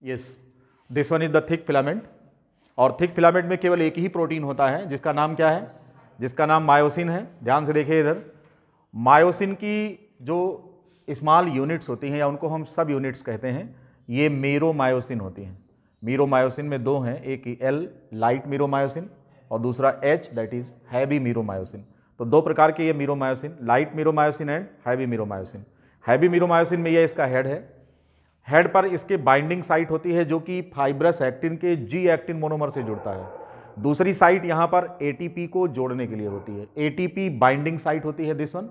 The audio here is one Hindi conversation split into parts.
Yes, this one is the thick filament, और थिक फिलामेंट में केवल एक ही प्रोटीन होता है जिसका नाम क्या है, जिसका नाम मायोसिन है। ध्यान से देखिए इधर, मायोसिन की जो स्मॉल यूनिट्स होती हैं या उनको हम सब यूनिट्स कहते हैं, ये मीरोमायोसिन होती हैं। मीरोमायोसिन में दो हैं, एक एल लाइट मीरोमायोसिन और दूसरा H that is heavy meromyosin. तो दो प्रकार के ये meromyosin, light meromyosin and heavy meromyosin. Heavy meromyosin में ये इसका हेड है, हेड पर इसके बाइंडिंग साइट होती है जो कि फाइब्रस एक्टिन के जी एक्टिन मोनोमर से जुड़ता है। दूसरी साइट यहाँ पर एटीपी को जोड़ने के लिए होती है, एटीपी बाइंडिंग साइट होती है this one,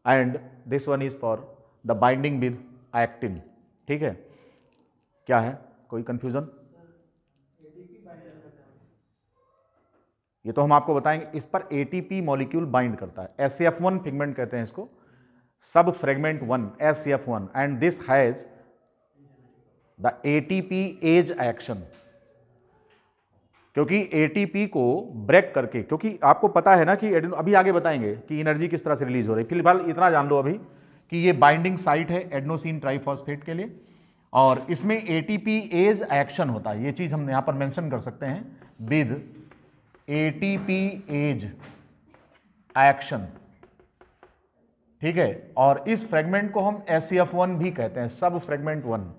and this one is for the binding with actin. ठीक है, क्या है, कोई कंफ्यूजन? ये तो हम आपको बताएंगे। इस पर एटीपी मॉलिक्यूल बाइंड करता है, SCF1 पिगमेंट कहते हैं इसको, सब fragment 1 SCF1, and this has the ATPase action. क्योंकि एटीपी को ब्रेक करके, क्योंकि आपको पता है ना कि अभी आगे बताएंगे कि एनर्जी किस तरह से रिलीज हो रही है, फिलहाल इतना जान लो अभी कि ये बाइंडिंग साइट है एडेनोसिन ट्राइफॉस्फेट के लिए, और इसमें एटीपी एज एक्शन होता है। ये चीज हम यहां पर मेंशन कर सकते हैं, विद एटीपी एज एक्शन। ठीक है, और इस फ्रेगमेंट को हम SCF1 भी कहते हैं, सब फ्रेगमेंट 1।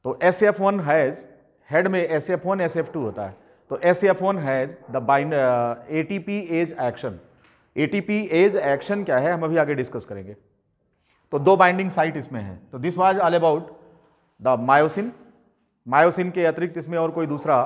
तो SCF1 हैज, हेड में SCF1 SCF2 होता है, तो SCF1 has the bind ATPase action. ATPase action क्या है हम अभी आगे डिस्कस करेंगे। तो दो बाइंडिंग साइट इसमें है। तो this was all about the myosin. Myosin के अतिरिक्त इसमें और कोई दूसरा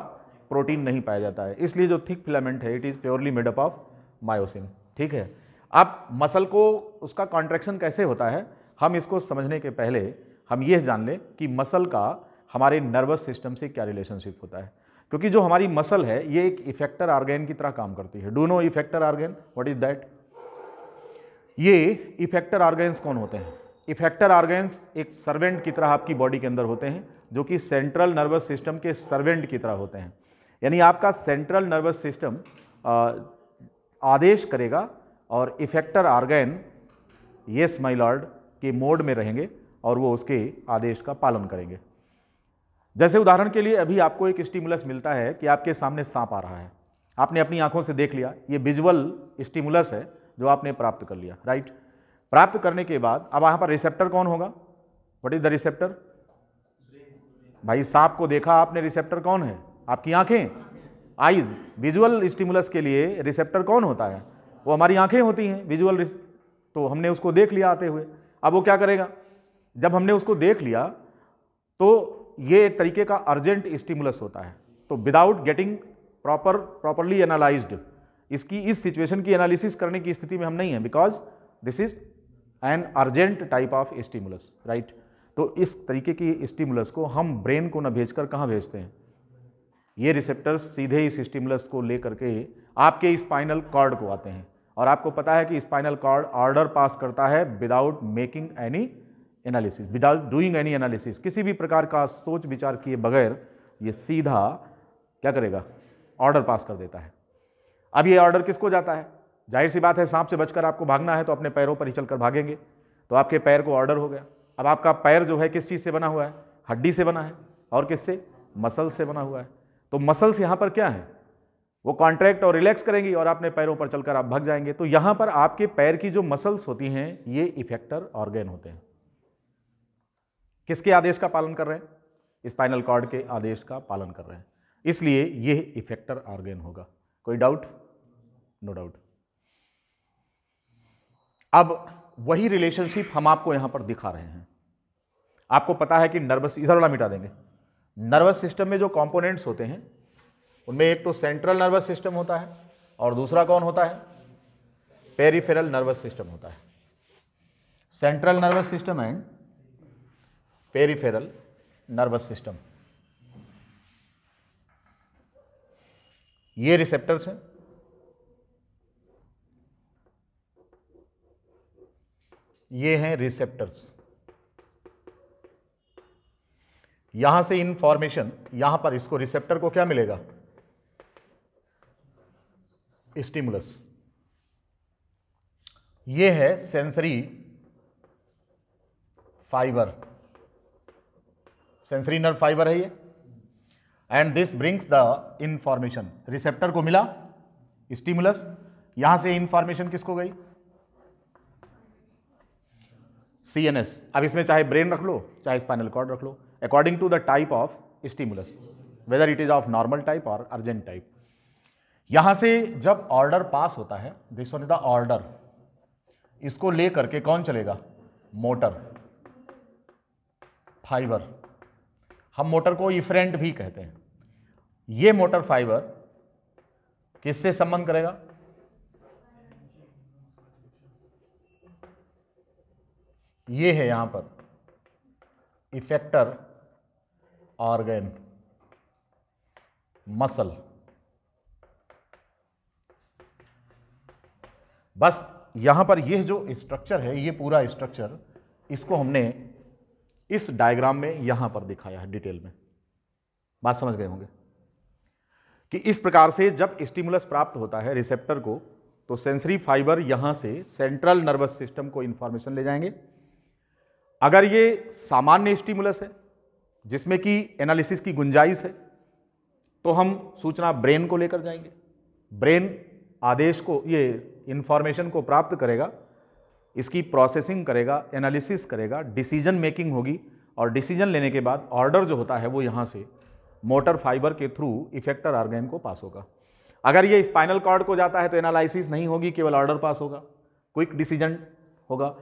प्रोटीन नहीं पाया जाता है, इसलिए जो थिक फिलामेंट है it is purely made up of myosin. ठीक है, अब मसल को उसका कॉन्ट्रैक्शन कैसे होता है, हम इसको समझने के पहले हम ये जान लें कि मसल का हमारे नर्वस सिस्टम से क्या रिलेशनशिप होता है। क्योंकि जो हमारी मसल है ये एक इफेक्टर ऑर्गेन की तरह काम करती है। Do know effector organ, what is that? ये इफेक्टर ऑर्गेन्स कौन होते हैं? इफेक्टर ऑर्गेन्स एक सर्वेंट की तरह आपकी बॉडी के अंदर होते हैं, जो कि सेंट्रल नर्वस सिस्टम के सर्वेंट की तरह होते हैं। यानी आपका सेंट्रल नर्वस सिस्टम आदेश करेगा और effector organ yes my Lord के मोड में रहेंगे और वो उसके आदेश का पालन करेंगे। जैसे उदाहरण के लिए अभी आपको एक स्टिमुलस मिलता है कि आपके सामने सांप आ रहा है, आपने अपनी आंखों से देख लिया, ये विजुअल स्टिमुलस है जो आपने प्राप्त कर लिया, राइट। प्राप्त करने के बाद अब वहां पर रिसेप्टर कौन होगा? What is the receptor? भाई सांप को देखा आपने, रिसेप्टर कौन है? आपकी आंखें, आईज। विजुअल स्टिमुलस के लिए रिसेप्टर कौन होता है? वो हमारी आंखें होती हैं, विजुअल। तो हमने उसको देख लिया आते हुए, अब वो क्या करेगा? जब हमने उसको देख लिया तो ये एक तरीके का अर्जेंट स्टिमुलस होता है। तो विदाउट गेटिंग प्रॉपरली एनालाइज्ड, इसकी इस सिचुएशन की एनालिसिस करने की स्थिति में हम नहीं हैं, because this is an urgent type of stimulus, right. तो इस तरीके की स्टिमुलस को हम ब्रेन को न भेजकर कहाँ भेजते हैं? ये रिसेप्टर्स सीधे इस स्टिमुलस को लेकर के आपके स्पाइनल कॉर्ड को आते हैं, और आपको पता है कि स्पाइनल कॉर्ड ऑर्डर पास करता है without making any analysis, without doing any analysis. किसी भी प्रकार का सोच विचार किए बगैर ये सीधा क्या करेगा? ऑर्डर पास कर देता है। अब ये ऑर्डर किसको जाता है? जाहिर सी बात है, सांप से बचकर आपको भागना है तो अपने पैरों पर ही चलकर भागेंगे, तो आपके पैर को ऑर्डर हो गया। अब आपका पैर जो है किस चीज़ से बना हुआ है? हड्डी से बना है, और किससे? मसल से बना हुआ है। तो मसल्स यहाँ पर क्या है? वो कॉन्ट्रैक्ट और रिलैक्स करेंगी और अपने पैरों पर चलकर आप भाग जाएंगे। तो यहाँ पर आपके पैर की जो मसल्स होती हैं ये इफेक्टर ऑर्गेन होते हैं। किसके आदेश का पालन कर रहे हैं? स्पाइनल कॉर्ड के आदेश का पालन कर रहे हैं, इसलिए ये इफेक्टर ऑर्गेन होगा। कोई डाउट? No doubt. अब वही रिलेशनशिप हम आपको यहां पर दिखा रहे हैं। आपको पता है कि नर्वस, इधर वाला मिटा देंगे, नर्वस सिस्टम में जो कंपोनेंट्स होते हैं उनमें एक तो सेंट्रल नर्वस सिस्टम होता है और दूसरा कौन होता है? पेरिफेरल नर्वस सिस्टम होता है। Central nervous system and peripheral nervous system, ये रिसेप्टर्स हैं। ये हैं रिसेप्टर्स। यहां से इंफॉर्मेशन, यहां पर इसको रिसेप्टर को क्या मिलेगा? स्टिमुलस। ये है sensory fibre, sensory nerve fibre है ये, and this brings the information, receptor को मिला स्टिमुलस, यहां से इंफॉर्मेशन किसको गई, सीएनएस। अब इसमें चाहे ब्रेन रख लो चाहे स्पाइनल कॉर्ड रख लो, according to the type of stimulus, whether it is of normal type और अर्जेंट टाइप। यहां से जब ऑर्डर पास होता है, this one is the order, इसको लेकर के कौन चलेगा, मोटर फाइबर, हम मोटर को इफरेंट भी कहते हैं। ये मोटर फाइबर किससे संबंध करेगा, ये है यहां पर इफेक्टर ऑर्गन मसल। बस यहां पर यह जो स्ट्रक्चर है, ये पूरा स्ट्रक्चर, इसको हमने इस डायग्राम में यहां पर दिखाया है डिटेल में। बात समझ गए होंगे कि इस प्रकार से जब स्टिमुलस प्राप्त होता है रिसेप्टर को, तो सेंसरी फाइबर यहां से सेंट्रल नर्वस सिस्टम को इंफॉर्मेशन ले जाएंगे। अगर ये सामान्य स्टिमुलस है जिसमें कि एनालिसिस की गुंजाइश है, तो हम सूचना ब्रेन को लेकर जाएंगे, ब्रेन आदेश को, ये इंफॉर्मेशन को प्राप्त करेगा, इसकी प्रोसेसिंग करेगा, एनालिसिस करेगा, डिसीजन मेकिंग होगी, और डिसीजन लेने के बाद ऑर्डर जो होता है वो यहाँ से मोटर फाइबर के थ्रू इफेक्टर ऑर्गन को पास होगा। अगर ये स्पाइनल कॉर्ड को जाता है तो एनालिसिस नहीं होगी, केवल ऑर्डर पास होगा, क्विक डिसीजन होगा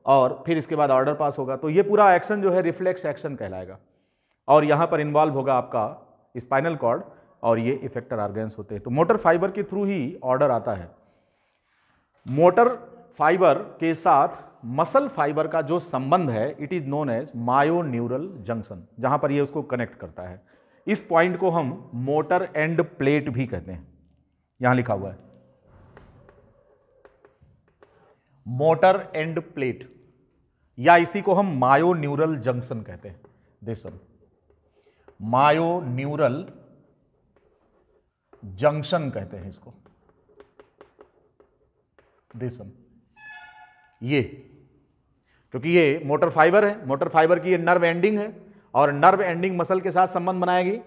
और फिर इसके बाद ऑर्डर पास होगा। तो ये पूरा एक्शन जो है रिफ्लेक्स एक्शन कहलाएगा, और यहाँ पर इन्वॉल्व होगा आपका स्पाइनल कॉर्ड और ये इफेक्टर ऑर्गन्स होते हैं। तो मोटर फाइबर के थ्रू ही ऑर्डर आता है। मोटर फाइबर के साथ मसल फाइबर का जो संबंध है, it is known as myoneural junction, जहां पर ये उसको कनेक्ट करता है। इस पॉइंट को हम मोटर एंड प्लेट भी कहते हैं, यहां लिखा हुआ है मोटर एंड प्लेट, या इसी को हम मायोन्यूरल जंक्शन कहते हैं। दिस वन मायोन्यूरल जंक्शन कहते हैं इसको, दिस वन, ये क्योंकि ये मोटर फाइबर है, मोटर फाइबर की ये नर्व एंडिंग है और नर्व एंडिंग मसल के साथ संबंध बनाएगी,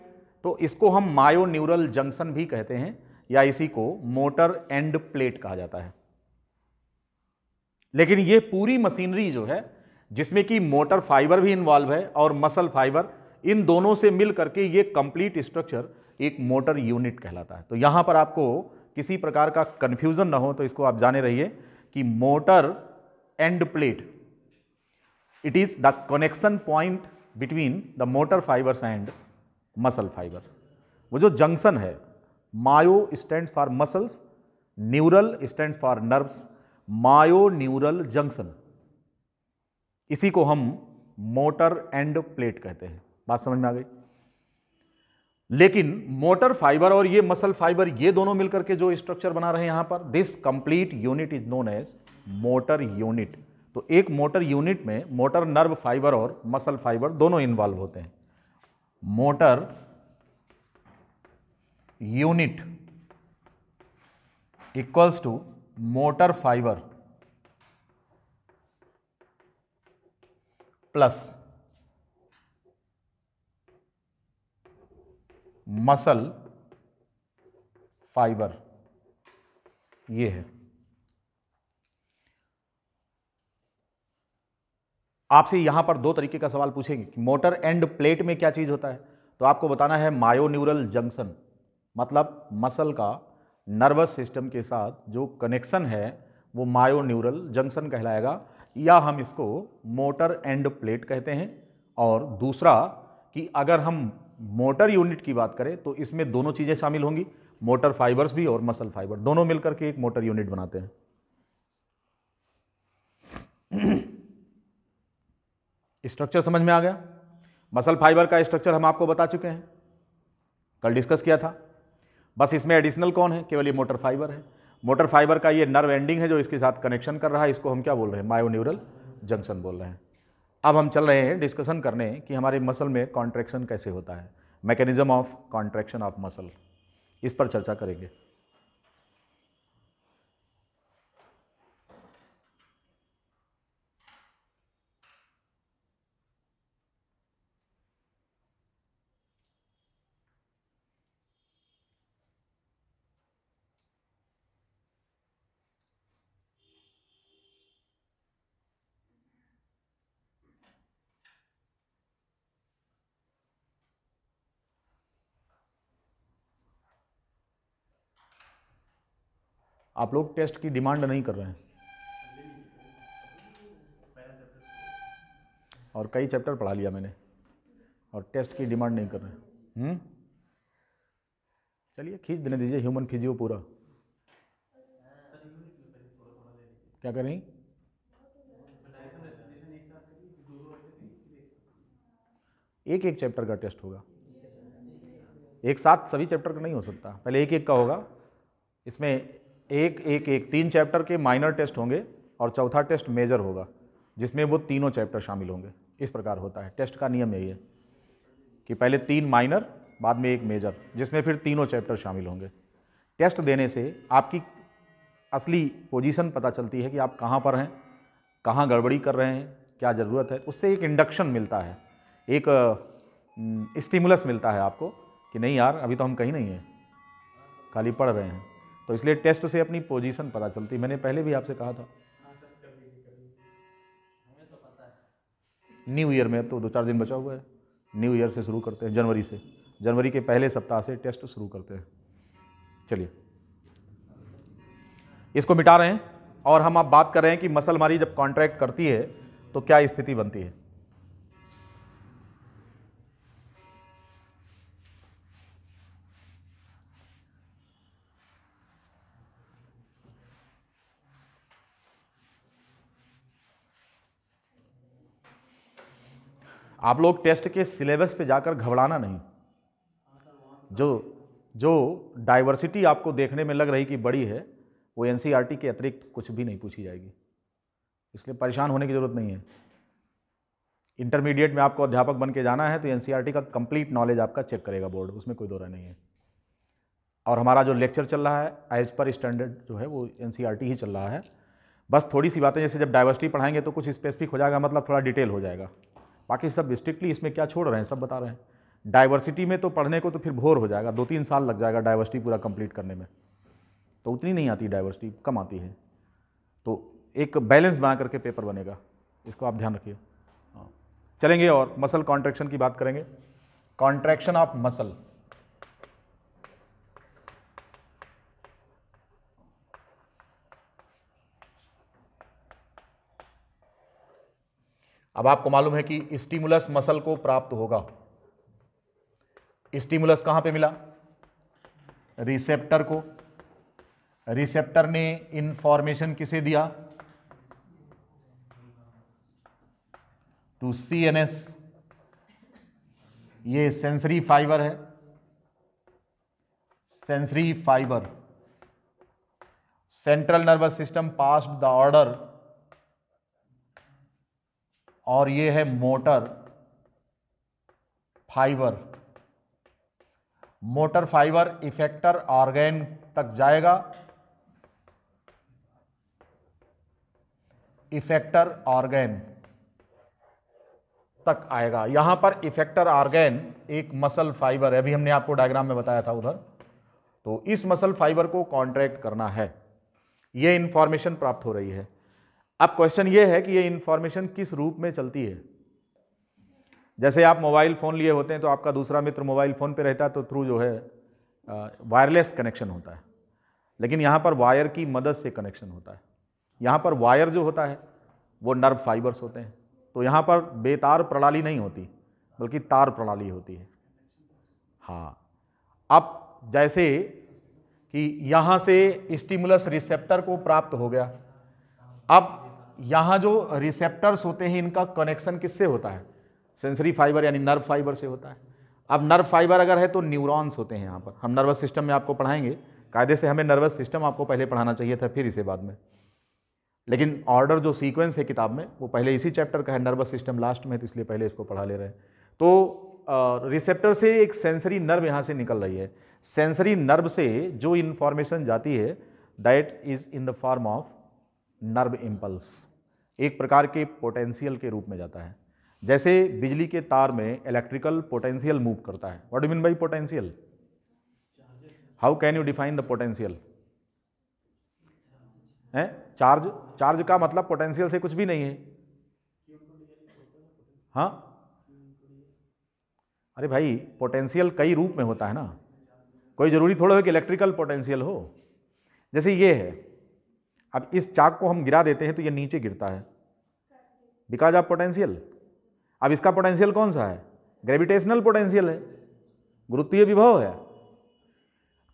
तो इसको हम मायोन्यूरल जंक्शन भी कहते हैं, या इसी को मोटर एंड प्लेट कहा जाता है। लेकिन ये पूरी मशीनरी जो है, जिसमें कि मोटर फाइबर भी इन्वॉल्व है और मसल फाइबर, इन दोनों से मिल करके ये कंप्लीट स्ट्रक्चर एक मोटर यूनिट कहलाता है। तो यहां पर आपको किसी प्रकार का कंफ्यूजन ना हो, तो इसको आप जाने रहिए कि motor end plate, it is the connection point between the motor fibres and muscle fibre. वो जो जंक्शन है, myo stands for muscles, neural stands for nerves, myoneural junction, इसी को हम मोटर एंड प्लेट कहते हैं। बात समझ में आ गई। लेकिन मोटर फाइबर और ये मसल फाइबर, ये दोनों मिलकर के जो स्ट्रक्चर बना रहे हैं यहां पर, this complete unit is known as motor unit. तो एक मोटर यूनिट में मोटर नर्व फाइबर और मसल फाइबर दोनों इन्वॉल्व होते हैं। Motor unit equals to motor fibre plus muscle fibre, ये है। आपसे यहां पर दो तरीके का सवाल पूछेंगे कि मोटर एंड प्लेट में क्या चीज होता है, तो आपको बताना है मायोन्यूरल जंक्शन, मतलब मसल का नर्वस सिस्टम के साथ जो कनेक्शन है वो मायोन्यूरल जंक्शन कहलाएगा, या हम इसको मोटर एंड प्लेट कहते हैं। और दूसरा कि अगर हम मोटर यूनिट की बात करें तो इसमें दोनों चीजें शामिल होंगी, मोटर फाइबर्स भी और मसल फाइबर, दोनों मिलकर के एक मोटर यूनिट बनाते हैं। स्ट्रक्चर समझ में आ गया। मसल फाइबर का स्ट्रक्चर हम आपको बता चुके हैं, कल डिस्कस किया था। बस इसमें एडिशनल कौन है, केवल ये मोटर फाइबर है। मोटर फाइबर का ये नर्व एंडिंग है जो इसके साथ कनेक्शन कर रहा है, इसको हम क्या बोल रहे हैं, मायोन्यूरल जंक्शन बोल रहे हैं। अब हम चल रहे हैं डिस्कशन करने कि हमारे मसल में कॉन्ट्रैक्शन कैसे होता है, mechanism of contraction of muscle, इस पर चर्चा करेंगे। आप लोग टेस्ट की डिमांड नहीं कर रहे हैं और कई चैप्टर पढ़ा लिया मैंने और टेस्ट की डिमांड नहीं कर रहे हैं। चलिए खींच देने दीजिए ह्यूमन फिजियो पूरा। क्या करें? एक एक चैप्टर का टेस्ट होगा, एक साथ सभी चैप्टर का नहीं हो सकता, पहले एक एक का होगा। इसमें एक एक एक 3 चैप्टर के माइनर टेस्ट होंगे और चौथा टेस्ट मेजर होगा जिसमें वो तीनों चैप्टर शामिल होंगे। इस प्रकार होता है टेस्ट का नियम यही है कि पहले 3 माइनर बाद में एक मेजर, जिसमें फिर तीनों चैप्टर शामिल होंगे। टेस्ट देने से आपकी असली पोजीशन पता चलती है कि आप कहाँ पर हैं, कहाँ गड़बड़ी कर रहे हैं, क्या ज़रूरत है। उससे एक इंडक्शन मिलता है, एक स्टिमुलस मिलता है आपको कि नहीं यार अभी तो हम कहीं नहीं हैं, खाली पढ़ रहे हैं। तो इसलिए टेस्ट से अपनी पोजीशन पता चलती है। मैंने पहले भी आपसे कहा था न्यू ईयर में, अब तो 2-4 दिन बचा हुआ है, न्यू ईयर से शुरू करते हैं, जनवरी से, जनवरी के पहले सप्ताह से टेस्ट शुरू करते हैं। चलिए इसको मिटा रहे हैं और हम अब बात कर रहे हैं कि मसल हमारी जब कॉन्ट्रैक्ट करती है तो क्या स्थिति बनती है। आप लोग टेस्ट के सिलेबस पे जाकर घबराना नहीं। जो डाइवर्सिटी आपको देखने में लग रही कि बड़ी है, वो एनसीईआरटी के अतिरिक्त कुछ भी नहीं पूछी जाएगी, इसलिए परेशान होने की ज़रूरत नहीं है। इंटरमीडिएट में आपको अध्यापक बन के जाना है तो एनसीईआरटी का कंप्लीट नॉलेज आपका चेक करेगा बोर्ड, उसमें कोई दो राय नहीं है। और हमारा जो लेक्चर चल रहा है एज पर स्टैंडर्ड जो है वो एनसीईआरटी ही चल रहा है। बस थोड़ी सी बातें जैसे जब डाइवर्सिटी पढ़ाएंगे तो कुछ स्पेसिफिक हो जाएगा, मतलब थोड़ा डिटेल हो जाएगा। बाकी सब स्ट्रिक्टली इसमें क्या छोड़ रहे हैं सब बता रहे हैं। डाइवर्सिटी में तो पढ़ने को तो फिर बोर हो जाएगा, 2-3 साल लग जाएगा डाइवर्सिटी पूरा कंप्लीट करने में, तो उतनी नहीं आती डाइवर्सिटी, कम आती है। तो एक बैलेंस बना करके पेपर बनेगा, इसको आप ध्यान रखिए। हाँ चलेंगे और मसल कॉन्ट्रैक्शन की बात करेंगे। कॉन्ट्रैक्शन ऑफ मसल, अब आपको मालूम है कि स्टिमुलस मसल को प्राप्त होगा। स्टिमुलस कहां पे मिला? रिसेप्टर को। रिसेप्टर ने इंफॉर्मेशन किसे दिया? To CNS. ये सेंसरी फाइबर है, sensory fibre. Central nervous system passed the order, और ये है motor fibre. Motor fibre effector organ तक जाएगा, इफेक्टर ऑर्गन तक आएगा। यहां पर इफेक्टर ऑर्गन एक मसल फाइबर है, अभी हमने आपको डायग्राम में बताया था उधर। तो इस मसल फाइबर को कॉन्ट्रैक्ट करना है, ये इंफॉर्मेशन प्राप्त हो रही है। अब क्वेश्चन ये है कि ये इंफॉर्मेशन किस रूप में चलती है। जैसे आप मोबाइल फ़ोन लिए होते हैं तो आपका दूसरा मित्र मोबाइल फ़ोन पे रहता है तो थ्रू जो है वायरलेस कनेक्शन होता है, लेकिन यहाँ पर वायर की मदद से कनेक्शन होता है। यहाँ पर वायर जो होता है वो नर्व फाइबर्स होते हैं, तो यहाँ पर बेतार प्रणाली नहीं होती बल्कि तार प्रणाली होती है। हाँ, अब जैसे कि यहाँ से स्टिमुलस रिसेप्टर को प्राप्त हो गया, अब यहाँ जो रिसेप्टर्स होते हैं इनका कनेक्शन किससे होता है? सेंसरी फाइबर यानी नर्व फाइबर से होता है। अब नर्व फाइबर अगर है तो न्यूरॉन्स होते हैं यहाँ पर। हम नर्वस सिस्टम में आपको पढ़ाएंगे, कायदे से हमें नर्वस सिस्टम आपको पहले पढ़ाना चाहिए था, फिर इसे बाद में, लेकिन ऑर्डर जो सीक्वेंस है किताब में वो पहले इसी चैप्टर का है, नर्वस सिस्टम लास्ट में, तो इसलिए पहले इसको पढ़ा ले रहे हैं। तो रिसेप्टर से एक सेंसरी नर्व यहाँ से निकल रही है। सेंसरी नर्व से जो इन्फॉर्मेशन जाती है that is in the form of nerve impulse, एक प्रकार के पोटेंशियल के रूप में जाता है। जैसे बिजली के तार में इलेक्ट्रिकल पोटेंशियल मूव करता है। What do mean bye potential? How can you define the potential? है चार्ज, चार्ज का मतलब पोटेंशियल से कुछ भी नहीं है। हाँ अरे भाई, पोटेंशियल कई रूप में होता है ना, कोई जरूरी थोड़ा हो कि इलेक्ट्रिकल पोटेंशियल हो। जैसे ये है, अब इस चाक को हम गिरा देते हैं तो ये नीचे गिरता है बिकॉज ऑफ पोटेंशियल। अब इसका पोटेंशियल कौन सा है? ग्रेविटेशनल पोटेंशियल है, गुरुत्वीय विभव है।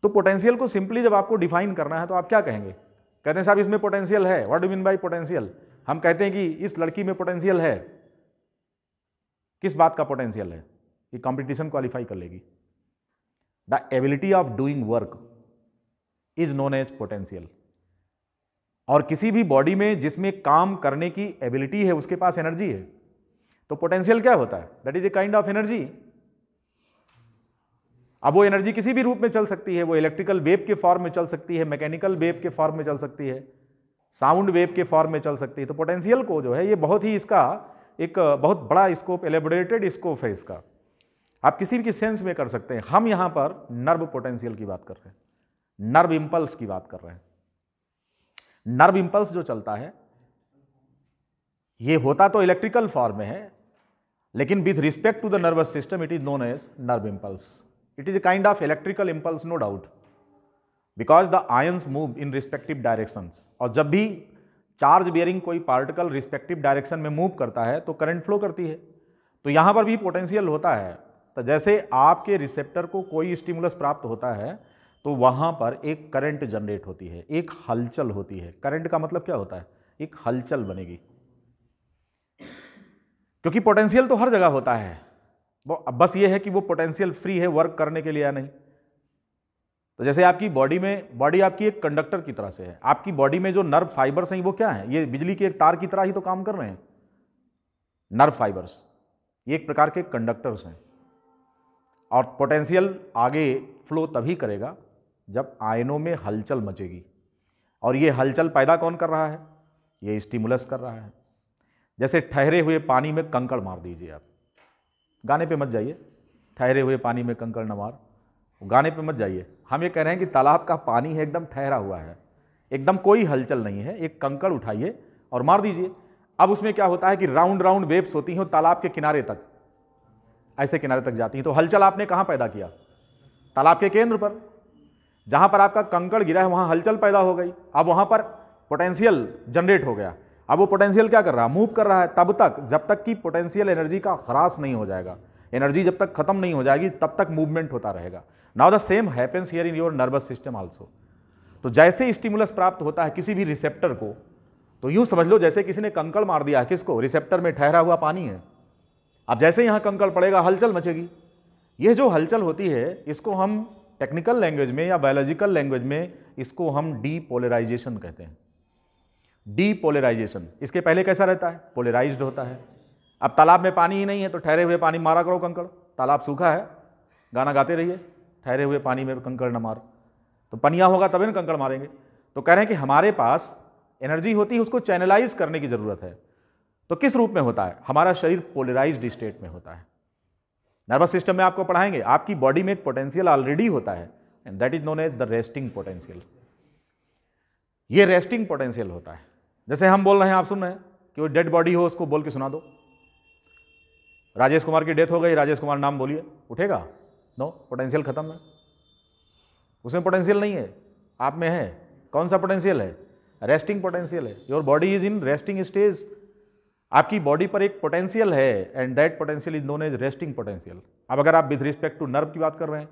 तो पोटेंशियल को सिंपली जब आपको डिफाइन करना है तो आप क्या कहेंगे? कहते हैं साहब इसमें पोटेंशियल है। What do mean bye potential? हम कहते हैं कि इस लड़की में पोटेंशियल है। किस बात का पोटेंशियल है? ये कंपटीशन क्वालिफाई कर लेगी। The ability of doing work is known as potential. और किसी भी बॉडी में जिसमें काम करने की एबिलिटी है उसके पास एनर्जी है, तो पोटेंशियल क्या होता है? That is a kind of energy. अब वो एनर्जी किसी भी रूप में चल सकती है, वो इलेक्ट्रिकल वेव के फॉर्म में चल सकती है, मैकेनिकल वेव के फॉर्म में चल सकती है, साउंड वेव के फॉर्म में चल सकती है। तो पोटेंशियल को जो है ये बहुत ही इसका एक बहुत बड़ा स्कोप, एलेबोरेटेड स्कोप है इसका। आप किसी भी सेंस में कर सकते हैं। हम यहां पर नर्व पोटेंशियल की बात कर रहे हैं, नर्व इंपल्स की बात कर रहे हैं। नर्व इंपल्स जो चलता है ये होता तो इलेक्ट्रिकल फॉर्म में है, लेकिन with respect to the nervous system it is known as nerve impulse. It is a kind of electrical impulse, no doubt, because the ions move in respective directions. और जब भी चार्ज बियरिंग कोई पार्टिकल रिस्पेक्टिव डायरेक्शन में मूव करता है तो करंट फ्लो करती है। तो यहां पर भी पोटेंशियल होता है। तो जैसे आपके रिसेप्टर को कोई स्टिमुलस प्राप्त होता है तो वहां पर एक करंट जनरेट होती है, एक हलचल होती है। करंट का मतलब क्या होता है? एक हलचल बनेगी, क्योंकि पोटेंशियल तो हर जगह होता है। वो बस ये है कि वो पोटेंशियल फ्री है वर्क करने के लिए या नहीं। तो जैसे आपकी बॉडी आपकी एक कंडक्टर की तरह से है। आपकी बॉडी में जो नर्व फाइबर्स हैं वो क्या है? ये बिजली के एक तार की तरह ही तो काम कर रहे हैं। नर्व फाइबर्स ये एक प्रकार के कंडक्टर्स हैं। और पोटेंशियल आगे फ्लो तभी करेगा जब आयनों में हलचल मचेगी। और ये हलचल पैदा कौन कर रहा है? ये स्टिमुलस कर रहा है। जैसे ठहरे हुए पानी में कंकड़ मार दीजिए आप, गाने पे मत जाइए, ठहरे हुए पानी में कंकड़ न मार, गाने पे मत जाइए। हम ये कह रहे हैं कि तालाब का पानी है एकदम ठहरा हुआ है, एकदम कोई हलचल नहीं है, एक कंकड़ उठाइए और मार दीजिए। अब उसमें क्या होता है कि राउंड राउंड वेव्स होती हैं तालाब के किनारे तक, ऐसे किनारे तक जाती हैं। तो हलचल आपने कहाँ पैदा किया? तालाब के केंद्र पर। जहां पर आपका कंकड़ गिरा है वहां हलचल पैदा हो गई। अब वहां पर पोटेंशियल जनरेट हो गया। अब वो पोटेंशियल क्या कर रहा है? मूव कर रहा है तब तक जब तक कि पोटेंशियल एनर्जी का ह्रास नहीं हो जाएगा। एनर्जी जब तक खत्म नहीं हो जाएगी तब तक मूवमेंट होता रहेगा। Now the same happens here in your nervous system also. तो जैसे स्टिमुलस प्राप्त होता है किसी भी रिसेप्टर को, तो यूं समझ लो जैसे किसी ने कंकड़ मार दिया है, किसको? रिसेप्टर में ठहरा हुआ पानी है। अब जैसे यहां कंकड़ पड़ेगा हलचल मचेगी। यह जो हलचल होती है इसको हम टेक्निकल लैंग्वेज में या बायोलॉजिकल लैंग्वेज में इसको हम डीपोलराइजेशन कहते हैं। डीपोलराइजेशन। इसके पहले कैसा रहता है? पोलराइज्ड होता है। अब तालाब में पानी ही नहीं है तो ठहरे हुए पानी मारा करो कंकड़। तालाब सूखा है, गाना गाते रहिए, ठहरे हुए पानी में कंकड़ न मार। तो पनिया होगा तभी ना कंकड़ मारेंगे। तो कह रहे हैं कि हमारे पास एनर्जी होती है, उसको चैनलाइज करने की जरूरत है। तो किस रूप में होता है? हमारा शरीर पोलराइज्ड स्टेट में होता है। नर्वस सिस्टम में आपको पढ़ाएंगे, आपकी बॉडी में एक पोटेंशियल ऑलरेडी होता है and that is known as the resting potential. ये रेस्टिंग पोटेंशियल होता है। जैसे हम बोल रहे हैं, आप सुन रहे हैं कि वो डेड बॉडी हो, उसको बोल के सुना दो। राजेश कुमार की डेथ हो गई, राजेश कुमार नाम बोलिए, उठेगा? नो, पोटेंशियल खत्म है, उसमें पोटेंशियल नहीं है। आप में है, कौन सा पोटेंशियल है? रेस्टिंग पोटेंशियल है। Your body is in resting stage. आपकी बॉडी पर एक पोटेंशियल है and that potential is known as resting potential. अब अगर आप विथ रिस्पेक्ट टू नर्व की बात कर रहे हैं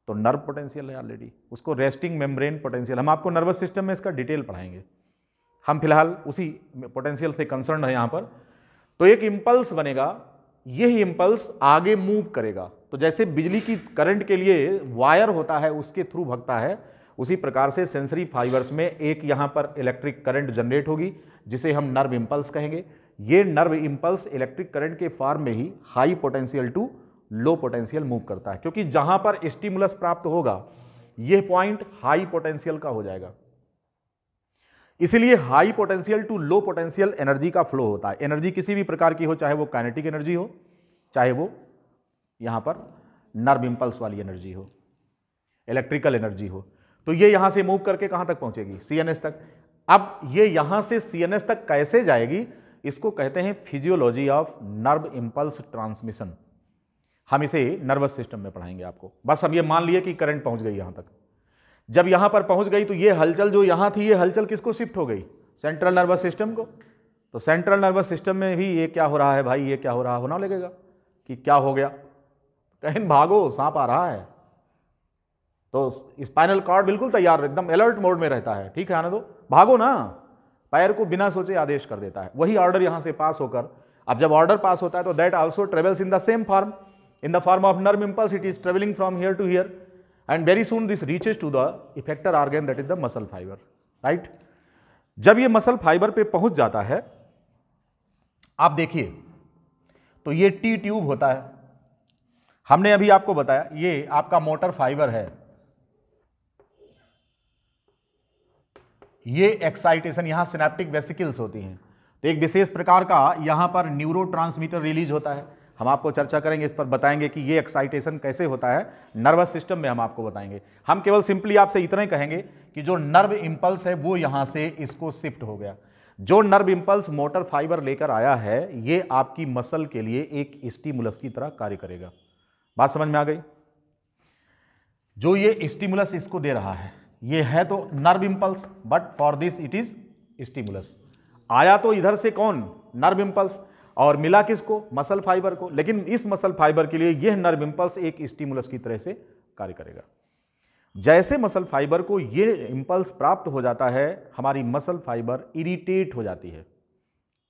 तो नर्व पोटेंशियल है ऑलरेडी, उसको रेस्टिंग मेम्ब्रेन पोटेंशियल। हम आपको नर्वस सिस्टम में इसका डिटेल पढ़ाएंगे। हम फिलहाल उसी पोटेंशियल से कंसर्न है यहाँ पर। तो एक इंपल्स बनेगा, यही इंपल्स आगे मूव करेगा। तो जैसे बिजली की करंट के लिए वायर होता है, उसके थ्रू भगता है, उसी प्रकार से सेंसरी फाइबर्स में एक यहाँ पर इलेक्ट्रिक करंट जनरेट होगी जिसे हम नर्व इंपल्स कहेंगे। ये नर्व इंपल्स इलेक्ट्रिक करंट के फॉर्म में ही high potential to low potential move करता है, क्योंकि जहां पर स्टिमुलस प्राप्त होगा यह पॉइंट हाई पोटेंशियल का हो जाएगा। इसलिए high potential to low potential energy का फ्लो होता है। एनर्जी किसी भी प्रकार की हो, चाहे वो काइनेटिक एनर्जी हो, चाहे वो यहां पर नर्व इंपल्स वाली एनर्जी हो, इलेक्ट्रिकल एनर्जी हो। तो ये यहां से मूव करके कहां तक पहुंचेगी? सीएनएस तक। अब ये यहां से सीएनएस तक कैसे जाएगी? इसको कहते हैं physiology of nerve impulse transmission. हम इसे नर्वस सिस्टम में पढ़ाएंगे आपको। बस हम ये मान लिए कि करंट पहुंच गई यहां तक। जब यहां पर पहुंच गई तो ये हलचल जो यहां थी, ये हलचल किसको शिफ्ट हो गई? सेंट्रल नर्वस सिस्टम को। तो सेंट्रल नर्वस सिस्टम में भी ये क्या हो रहा है भाई, ये क्या हो रहा, होना लगेगा कि क्या हो गया, कहीं भागो सांप आ रहा है। तो स्पाइनल कॉर्ड बिल्कुल तैयार, एकदम अलर्ट मोड में रहता है, ठीक है आने दो, भागो ना, पैर को बिना सोचे आदेश कर देता है। वही ऑर्डर यहां से पास होकर, अब जब ऑर्डर पास होता है तो that also travels in the same form, in the form of nerve impulse, it is travelling from here to here and very soon this reaches to the effector organ, that is the muscle fibre, right. जब ये मसल फाइबर पे पहुंच जाता है, आप देखिए तो ये टी ट्यूब होता है। हमने अभी आपको बताया ये आपका मोटर फाइबर है, ये एक्साइटेशन, यहां सिनेप्टिक वेसिकल्स होती हैं, तो एक विशेष प्रकार का यहां पर न्यूरोट्रांसमीटर रिलीज होता है। हम आपको चर्चा करेंगे, इस पर बताएंगे कि ये एक्साइटेशन कैसे होता है नर्वस सिस्टम में, हम आपको बताएंगे। हम केवल सिंपली आपसे इतना ही कहेंगे कि जो नर्व इंपल्स है वो यहां से इसको शिफ्ट हो गया। जो नर्व इंपल्स मोटर फाइबर लेकर आया है, ये आपकी मसल के लिए एक स्टिमुलस की तरह कार्य करेगा। बात समझ में आ गई? जो ये स्टिमुलस इसको दे रहा है, ये है तो nerve impulse, but for this it is stimulus. आया तो इधर से कौन? नर्व इंपल्स, और मिला किसको? मसल फाइबर को। लेकिन इस मसल फाइबर के लिए यह नर्व इंपल्स एक स्टिमुलस की तरह से कार्य करेगा। जैसे मसल फाइबर को ये इंपल्स प्राप्त हो जाता है, हमारी मसल फाइबर इरिटेट हो जाती है।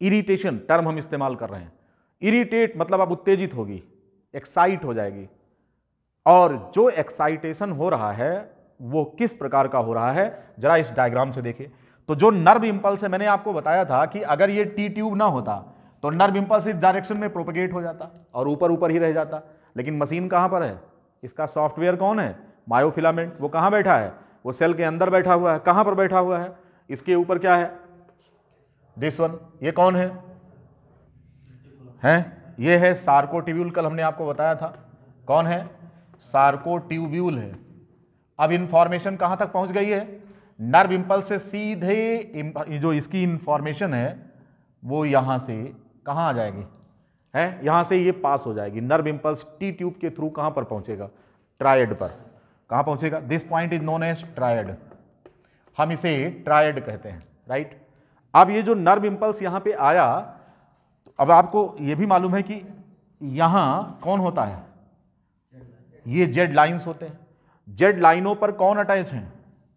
इरिटेशन टर्म हम इस्तेमाल कर रहे हैं। इरिटेट मतलब अब उत्तेजित होगी, एक्साइट हो जाएगी। और जो एक्साइटेशन हो रहा है वो किस प्रकार का हो रहा है, जरा इस डायग्राम से देखिए। तो जो नर्व इंपल्स है, मैंने आपको बताया था कि अगर ये टी ट्यूब ना होता तो नर्व इंपल्स इस डायरेक्शन में प्रोपेगेट हो जाता और ऊपर ऊपर ही रह जाता। लेकिन मशीन कहां पर है? इसका सॉफ्टवेयर कौन है? मायोफिलामेंट। वो कहां बैठा है? वो सेल के अंदर बैठा हुआ है। कहां पर बैठा हुआ है? इसके ऊपर क्या है? This one. ये कौन है? ये है सार्कोट्यूब्यूल। कल हमने आपको बताया था कौन है? सार्कोट्यूब्यूल है। अब इंफॉर्मेशन कहां तक पहुंच गई है? नर्व इंपल्स से सीधे जो इसकी इंफॉर्मेशन है वो यहां से कहां आ जाएगी? यहां से ये पास हो जाएगी। नर्व इंपल्स टी ट्यूब के थ्रू कहां पर पहुंचेगा? ट्रायड पर। कहां पहुंचेगा? This point is known as triad. हम इसे ट्रायड कहते हैं, राइट। अब ये जो नर्व इंपल्स यहां पे आया, तो अब आपको ये भी मालूम है कि यहां कौन होता है? ये जेड लाइंस होते हैं। जेड लाइनों पर कौन अटैच हैं?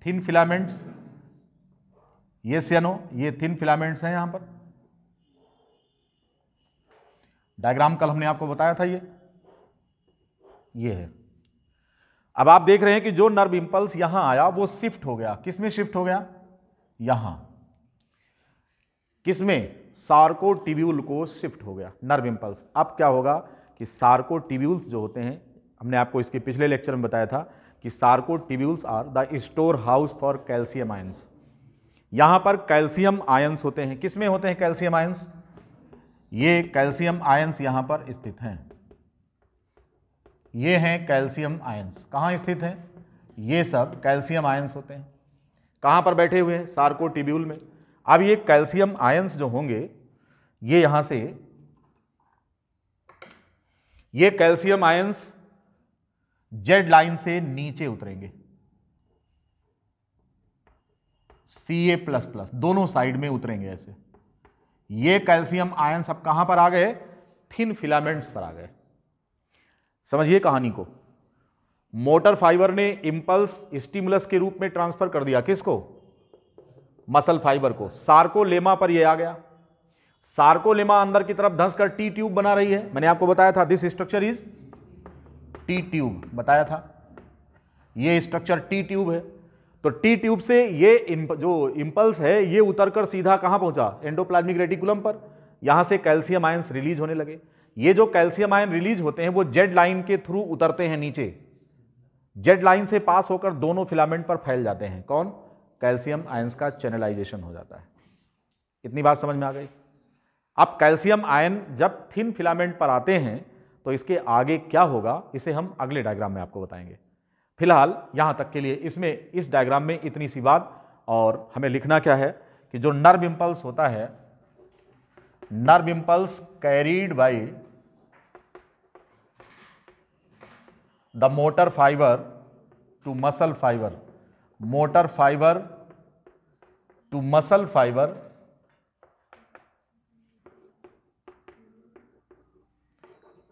Thin filaments. ये सियानो, ये थिन फिलामेंट्स हैं यहां पर। डायग्राम कल हमने आपको बताया था, ये है। अब आप देख रहे हैं कि जो नर्व इंपल्स यहां आया वो शिफ्ट हो गया। किस में शिफ्ट हो गया? यहां। किस में? सार्कोट्यूब्यूल को शिफ्ट हो गया नर्व इंपल्स। अब क्या होगा कि सार्कोट्यूब्यूल्स जो होते हैं, हमने आपको इसके पिछले लेक्चर में बताया था कि sarcotubules are the store house for calcium ions. यहां पर कैल्शियम आयंस होते हैं। किस में होते हैं कैल्शियम आयंस? ये कैल्शियम आयंस यहां पर स्थित हैं। ये हैं कैल्शियम आयंस। कहां स्थित हैं? ये सब कैल्शियम आयंस होते हैं। कहां पर बैठे हुए हैं? सार्कोट्यूब्यूल में। अब ये कैल्शियम आयंस जो होंगे, ये यहां से, ये कैल्शियम आयंस जेड लाइन से नीचे उतरेंगे। Ca++ दोनों साइड में उतरेंगे ऐसे। ये कैल्शियम आयंस अब कहां पर आ गए? थिन फिलामेंट्स पर आ गए। समझिए कहानी को। मोटर फाइबर ने इंपल्स स्टिमुलस के रूप में ट्रांसफर कर दिया। किसको? मसल फाइबर को। सार्कोलेमा पर ये आ गया। सार्कोलेमा अंदर की तरफ धंसकर टी ट्यूब बना रही है। मैंने आपको बताया था this structure is T tube, बताया था। ये स्ट्रक्चर टी ट्यूब है। तो टी ट्यूब से ये जो इंपल्स है ये उतरकर सीधा कहां पहुंचा? एंडोप्लाज्मिक रेटिकुलम पर। यहां से कैल्शियम आयंस रिलीज होने लगे। ये जो कैल्शियम आयन रिलीज होते हैं वो जेड लाइन के थ्रू उतरते हैं नीचे। जेड लाइन से पास होकर दोनों फिलामेंट पर फैल जाते हैं। कौन? कैल्शियम आयंस का चैनलाइजेशन हो जाता है। इतनी बात समझ में आ गई? अब कैल्शियम आयन जब थिन फिलामेंट पर आते हैं तो इसके आगे क्या होगा, इसे हम अगले डायग्राम में आपको बताएंगे। फिलहाल यहां तक के लिए इसमें, इस डायग्राम में इतनी सी बात। और हमें लिखना क्या है कि जो नर्व इंपल्स होता है, nerve impulse carried by the motor fibre to muscle fibre motor fiber to muscle fiber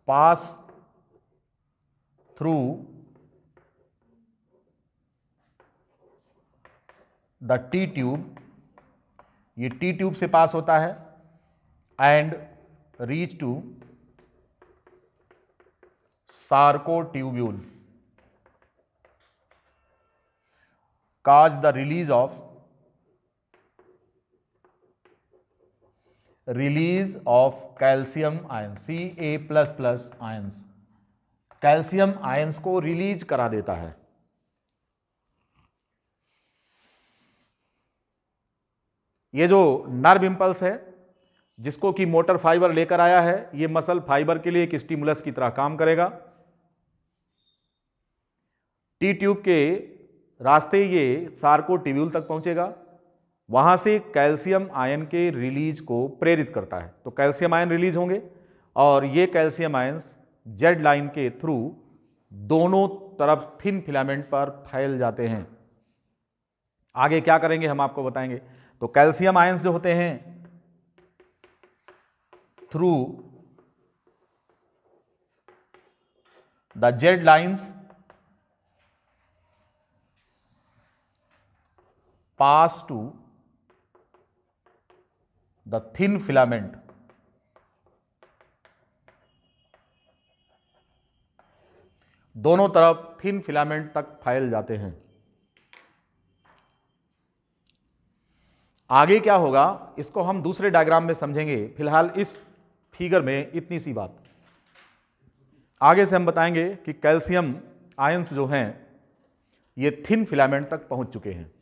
pass through the T tube, ये T ट्यूब से पास होता है, and reach to sarcotubule, cause the release of calcium ions, Ca++ ions, calcium ions को रिलीज करा देता है। ये जो नर्व इंपल्स है जिसको कि मोटर फाइबर लेकर आया है, ये मसल फाइबर के लिए एक स्टिमुलस की तरह काम करेगा। टी ट्यूब के रास्ते ये सार्कोट्यूब्यूल तक पहुंचेगा, वहां से कैल्शियम आयन के रिलीज को प्रेरित करता है। तो कैल्शियम आयन रिलीज होंगे और ये कैल्शियम आयंस जेड लाइन के थ्रू दोनों तरफ थिन फिलामेंट पर फैल जाते हैं। आगे क्या करेंगे हम आपको बताएंगे। तो कैल्शियम आयंस जो होते हैं through the Z lines pass to the thin filament, दोनों तरफ थिन फिलामेंट तक फैल जाते हैं। आगे क्या होगा इसको हम दूसरे डायग्राम में समझेंगे, फिलहाल इस फिगर में इतनी सी बात। आगे से हम बताएंगे कि कैल्शियम आयंस जो हैं ये थिन फिलामेंट तक पहुंच चुके हैं।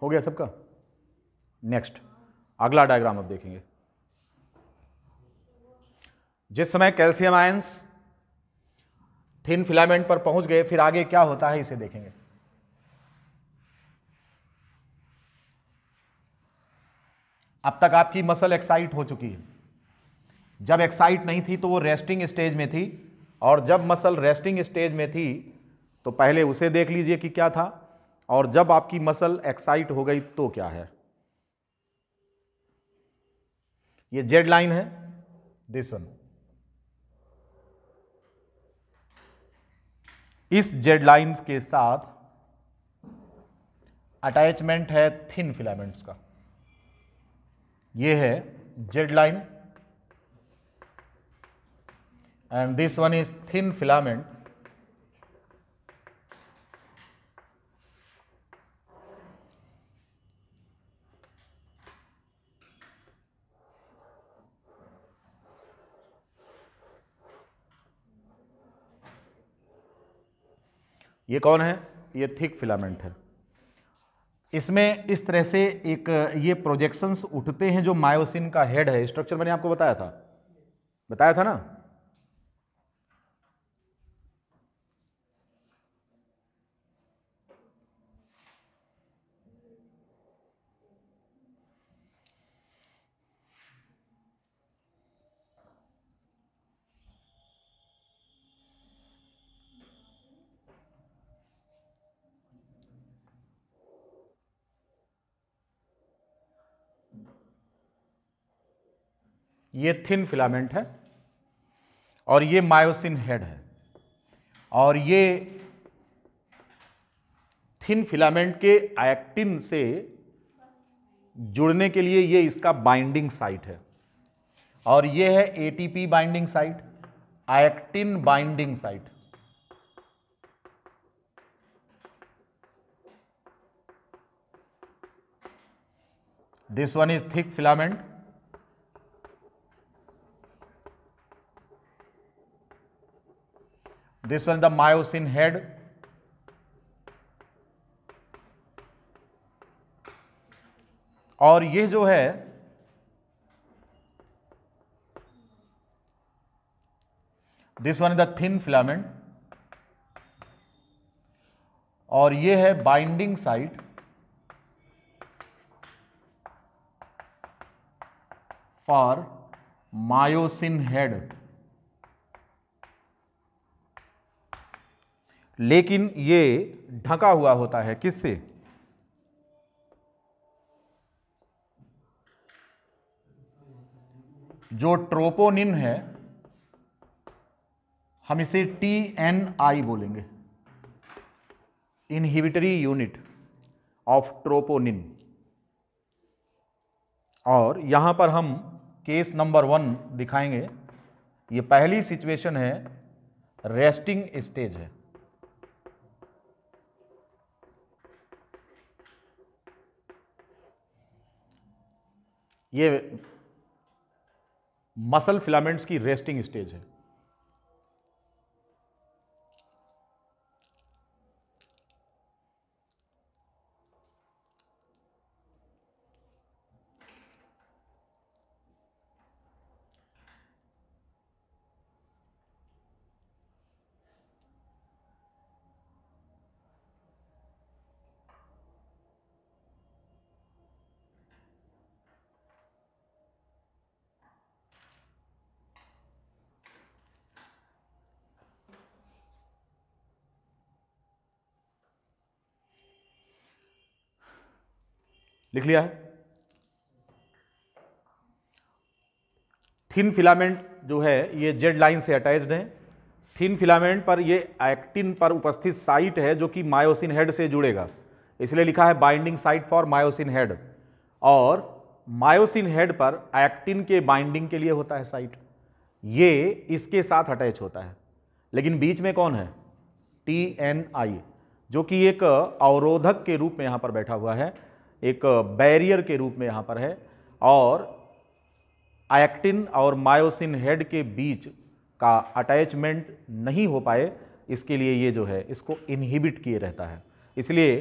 हो गया सबका। नेक्स्ट अगला डायग्राम अब देखेंगे। जिस समय कैल्शियम आयंस थिन फिलामेंट पर पहुंच गए, फिर आगे क्या होता है इसे देखेंगे। अब तक आपकी मसल एक्साइट हो चुकी है। जब एक्साइट नहीं थी तो वो रेस्टिंग स्टेज में थी, और जब मसल रेस्टिंग स्टेज में थी तो पहले उसे देख लीजिए कि क्या था, और जब आपकी मसल एक्साइट हो गई तो क्या है। ये जेड लाइन है, दिस वन। इस जेड लाइन के साथ अटैचमेंट है थिन फिलामेंट्स का। ये है Z line and this one is thin filament. ये कौन है? ये थिक फिलामेंट है। इसमें इस तरह से एक ये प्रोजेक्शंस उठते हैं जो मायोसिन का हेड है। स्ट्रक्चर मैंने आपको बताया था ना। ये थिन फिलामेंट है और ये मायोसिन हेड है, और ये थिन फिलामेंट के एक्टिन से जुड़ने के लिए ये इसका बाइंडिंग साइट है, और ये है ATP binding site, actin binding site. This one is thick filament, this one the myosin head, और ये जो है this one is the thin filament, और ये है binding site for myosin head. लेकिन ये ढका हुआ होता है किससे? जो ट्रोपोनिन है, हम इसे TNI बोलेंगे, इनहिबिटरी यूनिट ऑफ ट्रोपोनिन। और यहां पर हम केस नंबर 1 दिखाएंगे। ये पहली सिचुएशन है, रेस्टिंग स्टेज है। ये मसल फिलामेंट्स की रेस्टिंग स्टेज है। लिख लिया है। थिन फिलामेंट जो है ये जेड लाइन से अटैच्ड है। थिन फिलामेंट पर ये एक्टिन पर उपस्थित साइट है जो कि मायोसिन हेड से जुड़ेगा, इसलिए लिखा है binding site for myosin head. और मायोसिन हेड पर एक्टिन के बाइंडिंग के लिए होता है साइट, ये इसके साथ अटैच होता है। लेकिन बीच में कौन है? TNI, जो कि एक अवरोधक के रूप में यहां पर बैठा हुआ है, एक बैरियर के रूप में यहां पर है। और एक्टिन और मायोसिन हेड के बीच का अटैचमेंट नहीं हो पाए, इसके लिए ये जो है इसको इनहिबिट किए रहता है। इसलिए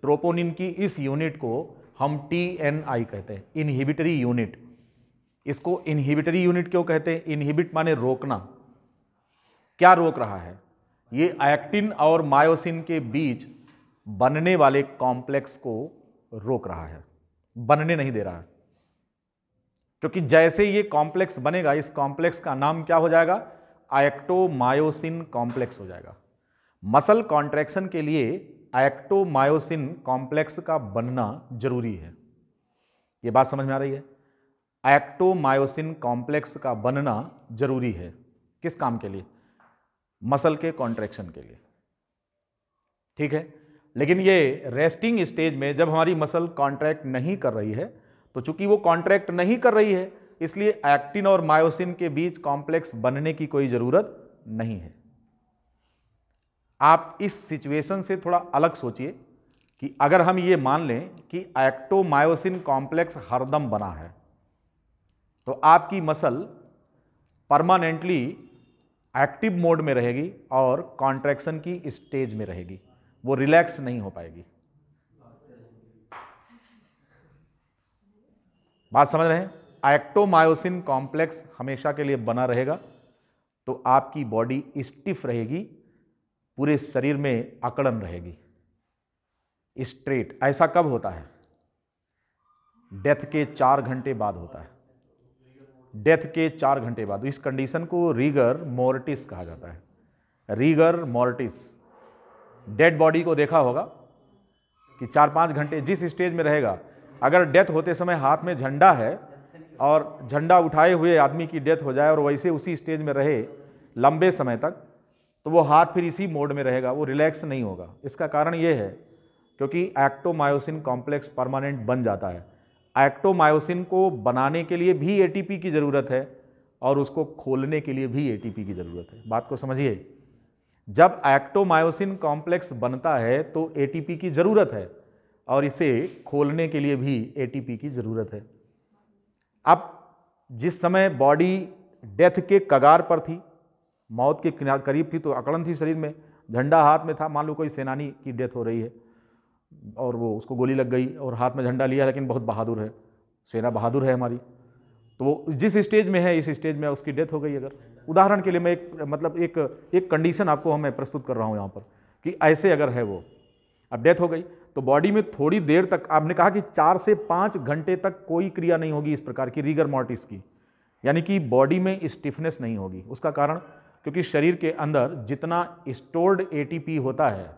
ट्रोपोनिन की इस यूनिट को हम TNI कहते हैं, इनहिबिटरी यूनिट। इसको इनहिबिटरी यूनिट क्यों कहते हैं? इनहिबिट माने रोकना। क्या रोक रहा है? ये एक्टिन और मायोसिन के बीच बनने वाले कॉम्प्लेक्स को रोक रहा है, बनने नहीं दे रहा है। क्योंकि जैसे ये कॉम्प्लेक्स बनेगा, इस कॉम्प्लेक्स का नाम क्या हो जाएगा? एक्टोमायोसिन कॉम्प्लेक्स हो जाएगा। मसल कॉन्ट्रैक्शन के लिए एक्टोमायोसिन कॉम्प्लेक्स का बनना जरूरी है। ये बात समझ में आ रही है? एक्टोमायोसिन कॉम्प्लेक्स का बनना जरूरी है। किस काम के लिए? मसल के कॉन्ट्रैक्शन के लिए। ठीक है। लेकिन ये रेस्टिंग स्टेज में जब हमारी मसल कॉन्ट्रैक्ट नहीं कर रही है, तो चूंकि वो कॉन्ट्रैक्ट नहीं कर रही है, इसलिए एक्टिन और मायोसिन के बीच कॉम्प्लेक्स बनने की कोई जरूरत नहीं है। आप इस सिचुएशन से थोड़ा अलग सोचिए कि अगर हम ये मान लें कि एक्टोमायोसिन कॉम्प्लेक्स हरदम बना है, तो आपकी मसल परमानेंटली एक्टिव मोड में रहेगी और कॉन्ट्रैक्शन की स्टेज में रहेगी, वो रिलैक्स नहीं हो पाएगी। बात समझ रहे हैं? एक्टोमायोसिन कॉम्प्लेक्स हमेशा के लिए बना रहेगा, तो आपकी बॉडी स्टिफ रहेगी, पूरे शरीर में अकड़न रहेगी, स्ट्रेट। ऐसा कब होता है? डेथ के 4 घंटे बाद होता है। डेथ के 4 घंटे बाद। इस कंडीशन को रीगर मोर्टिस कहा जाता है। Rigger mortis. डेड बॉडी को देखा होगा कि 4-5 घंटे जिस स्टेज में रहेगा, अगर डेथ होते समय हाथ में झंडा है और झंडा उठाए हुए आदमी की डेथ हो जाए और वैसे उसी स्टेज में रहे लंबे समय तक, तो वो हाथ फिर इसी मोड में रहेगा, वो रिलैक्स नहीं होगा। इसका कारण ये है क्योंकि एक्टोमायोसिन कॉम्प्लेक्स परमानेंट बन जाता है। एक्टोमायोसिन को बनाने के लिए भी एटीपी की ज़रूरत है और उसको खोलने के लिए भी एटीपी की ज़रूरत है। बात को समझिए। जब एक्टोमायोसिन कॉम्प्लेक्स बनता है तो एटीपी की ज़रूरत है और इसे खोलने के लिए भी एटीपी की ज़रूरत है। अब जिस समय बॉडी डेथ के कगार पर थी, मौत के करीब थी, तो अकड़न थी शरीर में, झंडा हाथ में था, मान लो कोई सेनानी की डेथ हो रही है, और वो उसको गोली लग गई और हाथ में झंडा लिया, लेकिन बहुत बहादुर है, सेना बहादुर है हमारी, तो वो जिस स्टेज में है, इस स्टेज में उसकी डेथ हो गई। अगर उदाहरण के लिए मैं एक कंडीशन आपको मैं प्रस्तुत कर रहा हूँ यहाँ पर कि ऐसे अगर है वो, अब डेथ हो गई तो बॉडी में थोड़ी देर तक, आपने कहा कि 4 से 5 घंटे तक कोई क्रिया नहीं होगी इस प्रकार की रीगर मॉर्टिस की, यानी कि बॉडी में स्टिफनेस नहीं होगी। उसका कारण क्योंकि शरीर के अंदर जितना स्टोर्ड एटीपी होता है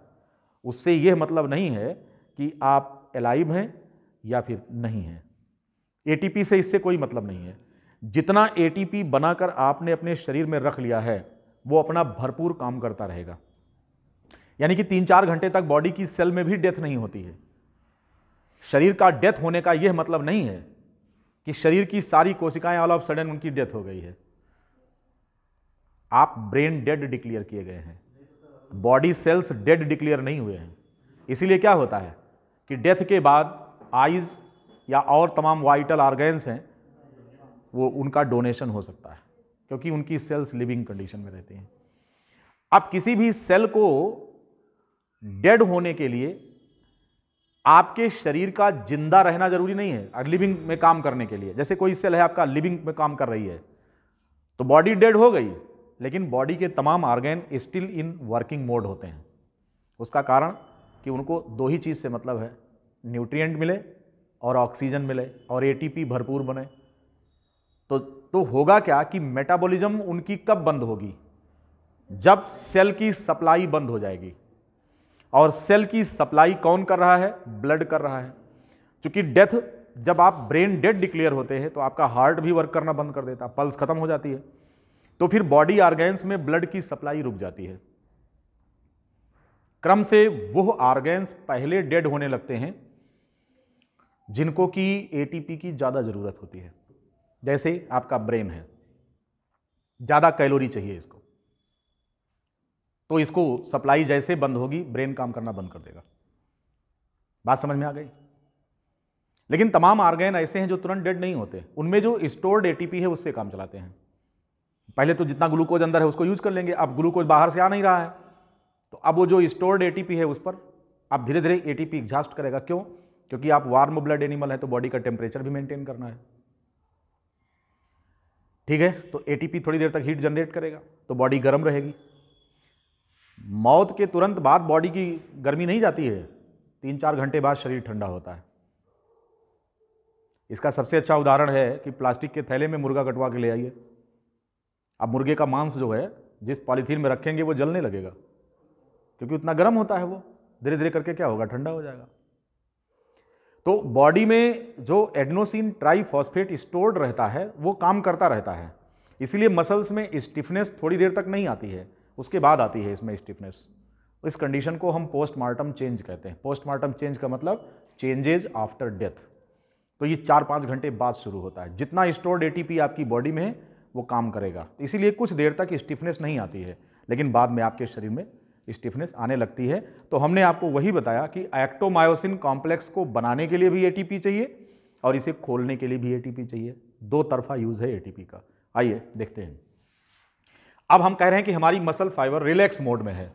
उससे यह मतलब नहीं है कि आप एलाइव हैं या फिर नहीं हैं। एटीपी से इससे कोई मतलब नहीं है। जितना एटीपी बनाकर आपने अपने शरीर में रख लिया है वो अपना भरपूर काम करता रहेगा, यानी कि 3-4 घंटे तक बॉडी की सेल में भी डेथ नहीं होती है। शरीर का डेथ होने का यह मतलब नहीं है कि शरीर की सारी कोशिकाएं ऑल ऑफ सडन उनकी डेथ हो गई है। आप ब्रेन डेड डिक्लेयर किए गए हैं, बॉडी सेल्स डेड डिक्लेयर नहीं हुए हैं। इसीलिए क्या होता है कि डेथ के बाद आइज या और तमाम वाइटल ऑर्गन्स हैं वो उनका डोनेशन हो सकता है, क्योंकि उनकी सेल्स लिविंग कंडीशन में रहती हैं। अब किसी भी सेल को डेड होने के लिए आपके शरीर का जिंदा रहना जरूरी नहीं है लिविंग में काम करने के लिए। जैसे कोई सेल है आपका लिविंग में काम कर रही है तो बॉडी डेड हो गई, लेकिन बॉडी के तमाम organ still in working mode होते हैं। उसका कारण कि उनको 2 ही चीज़ से मतलब है, न्यूट्रिएंट मिले और ऑक्सीजन मिले और एटीपी भरपूर बने। तो होगा क्या कि मेटाबॉलिज्म उनकी कब बंद होगी? जब सेल की सप्लाई बंद हो जाएगी। और सेल की सप्लाई कौन कर रहा है? ब्लड कर रहा है। क्योंकि डेथ, जब आप ब्रेन डेड डिक्लेयर होते हैं तो आपका हार्ट भी वर्क करना बंद कर देता है, पल्स खत्म हो जाती है, तो फिर बॉडी ऑर्गन्स में ब्लड की सप्लाई रुक जाती है। क्रम से वो ऑर्गन्स पहले डेड होने लगते हैं जिनको कि एटीपी की ज्यादा जरूरत होती है। जैसे आपका ब्रेन है, ज्यादा कैलोरी चाहिए इसको, तो इसको सप्लाई जैसे बंद होगी ब्रेन काम करना बंद कर देगा। बात समझ में आ गई? लेकिन तमाम ऑर्गन ऐसे हैं जो तुरंत डेड नहीं होते, उनमें जो स्टोर्ड एटीपी है उससे काम चलाते हैं। पहले तो जितना ग्लूकोज अंदर है उसको यूज कर लेंगे, अब ग्लूकोज बाहर से आ नहीं रहा है तो अब वो जो स्टोर्ड एटीपी है उस पर अब धीरे धीरे एटीपी एग्जॉस्ट करेगा। क्यों? क्योंकि आप वार्म ब्लड एनिमल है तो बॉडी का टेम्परेचर भी मेंटेन करना है, ठीक है? तो एटीपी थोड़ी देर तक हीट जनरेट करेगा तो बॉडी गर्म रहेगी। मौत के तुरंत बाद बॉडी की गर्मी नहीं जाती है, 3-4 घंटे बाद शरीर ठंडा होता है। इसका सबसे अच्छा उदाहरण है कि प्लास्टिक के थैले में मुर्गा कटवा के ले आइए। अब मुर्गे का मांस जो है जिस पॉलीथीन में रखेंगे वो जलने लगेगा, क्योंकि उतना गर्म होता है, वो धीरे धीरे करके क्या होगा, ठंडा हो जाएगा। तो बॉडी में जो एडेनोसिन ट्राइफॉस्फेट स्टोर्ड रहता है वो काम करता रहता है, इसीलिए मसल्स में स्टिफनेस थोड़ी देर तक नहीं आती है, उसके बाद आती है इसमें स्टिफनेस। इस कंडीशन को हम पोस्टमार्टम चेंज कहते हैं। पोस्टमार्टम चेंज का मतलब चेंजेज आफ्टर डेथ। तो ये 4-5 घंटे बाद शुरू होता है। जितना स्टोर्ड एटीपी आपकी बॉडी में है वो काम करेगा, इसीलिए कुछ देर तक स्टिफनेस नहीं आती है, लेकिन बाद में आपके शरीर में स्टिफनेस आने लगती है। तो हमने आपको वही बताया कि एक्टोमायोसिन कॉम्प्लेक्स को बनाने के लिए भी एटीपी चाहिए और इसे खोलने के लिए भी एटीपी चाहिए। 2 तरफा यूज है एटीपी का। आइए देखते हैं। अब हम कह रहे हैं कि हमारी मसल फाइबर रिलैक्स मोड में है,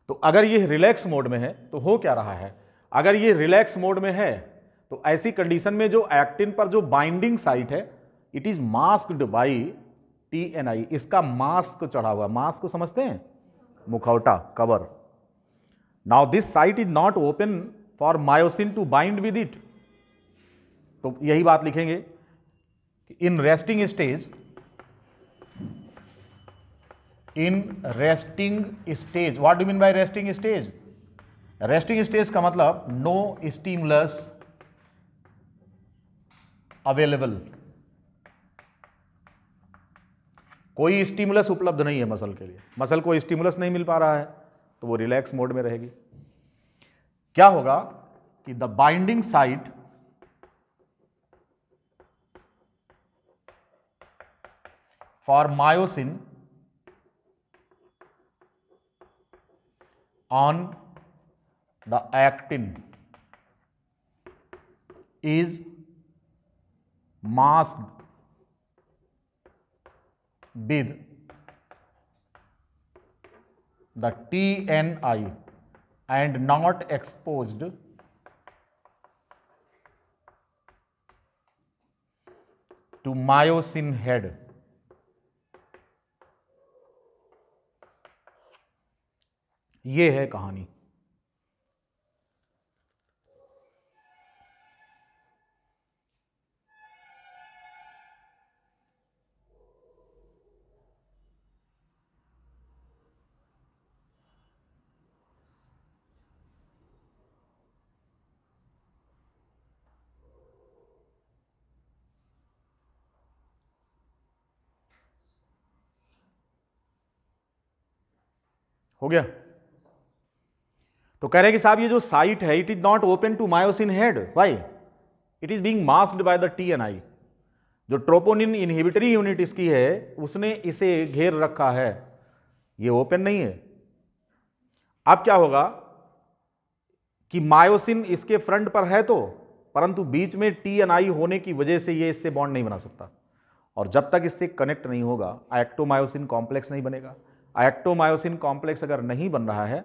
तो अगर ये रिलैक्स मोड में है तो हो क्या रहा है? अगर ये रिलैक्स मोड में है तो ऐसी कंडीशन में जो एक्टिन पर जो बाइंडिंग साइट है it is masked by TNI। इसका मास्क चढ़ा हुआ, मास्क समझते हैं, मुखौटा, cover. Now this site is not open for myosin to bind with it. तो यही बात लिखेंगे in resting stage, in resting stage. What do mean by resting stage? Resting stage का मतलब नो स्टिमुलस अवेलेबल, कोई स्टिमुलस उपलब्ध नहीं है मसल के लिए, मसल को स्टिमुलस नहीं मिल पा रहा है तो वो रिलैक्स मोड में रहेगी। क्या होगा कि the binding site for myosin on the actin is masked with the TNI and not exposed to myosin head. ये है कहानी। हो गया। तो कह रहे हैं कि साहब ये जो साइट है it is not open to myosin head, why? It is being masked by the TNI. जो ट्रोपोनिन इनहिबिटरी यूनिट इसकी है उसने इसे घेर रखा है, ये ओपन नहीं है। अब क्या होगा कि मायोसिन इसके फ्रंट पर है तो, परंतु बीच में टीएनआई होने की वजह से ये इससे बॉन्ड नहीं बना सकता, और जब तक इससे कनेक्ट नहीं होगा एक्टोमायोसिन कॉम्प्लेक्स नहीं बनेगा। एक्टोमायोसिन कॉम्प्लेक्स अगर नहीं बन रहा है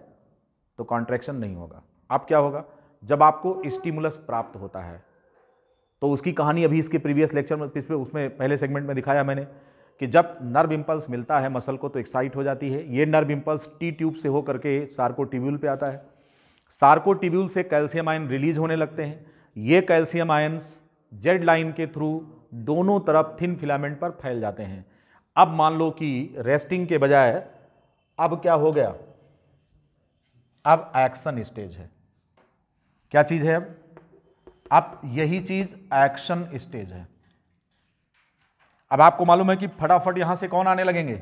तो कॉन्ट्रैक्शन नहीं होगा। अब क्या होगा, जब आपको स्टिमुलस प्राप्त होता है, तो उसकी कहानी अभी इसके प्रीवियस लेक्चर में उसमें पहले सेगमेंट में दिखाया मैंने कि जब नर्व इंपल्स मिलता है मसल को तो एक्साइट हो जाती है। ये नर्व इंपल्स टी ट्यूब से होकर के सार्कोटिब्यूल पे आता है। सार्कोटिब्यूल से कैल्शियम आयन रिलीज होने लगते हैं। ये कैल्शियम आयन्स जेड लाइन के थ्रू दोनों तरफ थिन फिलामेंट पर फैल जाते हैं। अब मान लो कि रेस्टिंग के बजाय अब क्या हो गया, अब एक्शन स्टेज है। क्या चीज है अब यही चीज एक्शन स्टेज है। अब आपको मालूम है कि फटाफट यहां से कौन आने लगेंगे,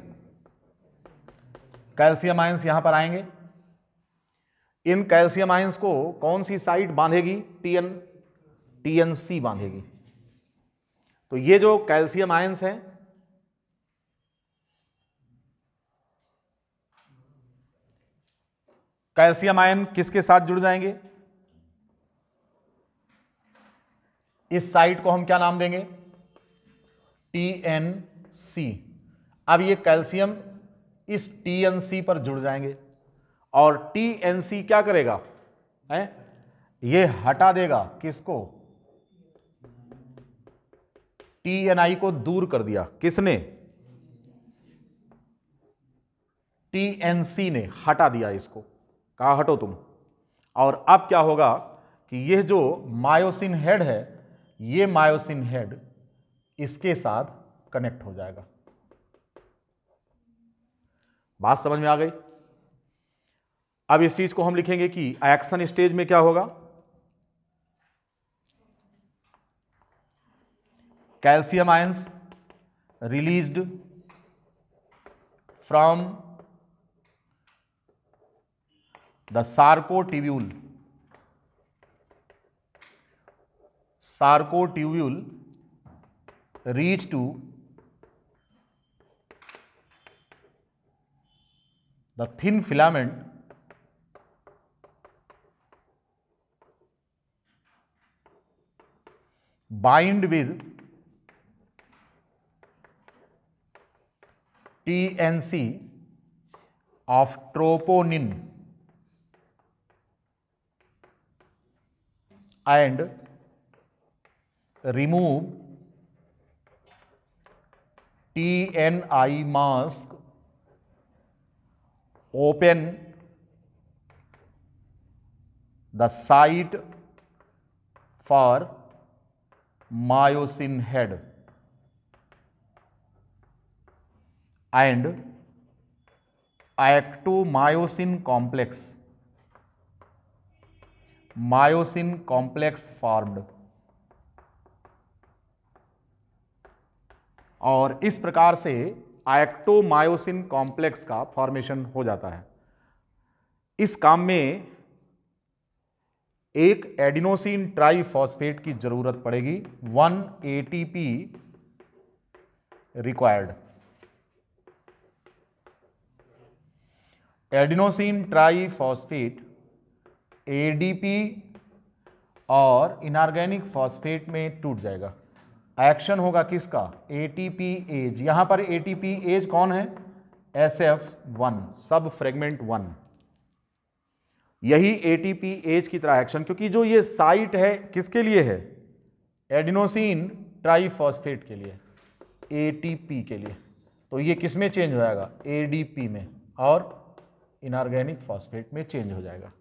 कैल्शियम आयंस यहां पर आएंगे। इन कैल्शियम आयंस को कौन सी साइट बांधेगी, टीएनसी बांधेगी। तो ये जो कैल्शियम आयंस हैं कैल्शियम आयन किसके साथ जुड़ जाएंगे, इस साइट को हम क्या नाम देंगे, टीएनसी। अब ये कैल्शियम इस टीएनसी पर जुड़ जाएंगे और टीएनसी क्या करेगा, है ये हटा देगा किसको, टीएनआई को दूर कर दिया किसने, टीएनसी ने हटा दिया इसको, कहा हटो तुम। और अब क्या होगा कि यह जो मायोसिन हेड है, ये मायोसिन हेड इसके साथ कनेक्ट हो जाएगा। बात समझ में आ गई। अब इस चीज को हम लिखेंगे कि एक्शन स्टेज में क्या होगा, calcium ions released from the sarcotubule, sarcotubules reach to the thin filament bind with TNC of troponin and remove TNI mask, open the site for myosin head and actomyosin complex, myosin complex formed। और इस प्रकार से एक्टोमायोसिन कॉम्प्लेक्स का फॉर्मेशन हो जाता है। इस काम में एक एडिनोसिन ट्राइफॉस्फेट की जरूरत पड़ेगी, 1 ATP required. Adenosine triphosphate ADP और इनऑर्गेनिक फॉस्फेट में टूट जाएगा। एक्शन होगा किसका, ATP एज। यहां पर ATP एज कौन है, SF1 सब फ्रेगमेंट 1। यही ATP एज की तरह एक्शन, क्योंकि जो ये साइट है किसके लिए है, एडिनोसिन ट्राइफॉस्फेट के लिए। ATP के लिए, तो ये किस में चेंज हो जाएगा, ADP में, और इनऑर्गेनिक फॉस्फेट में चेंज हो जाएगा।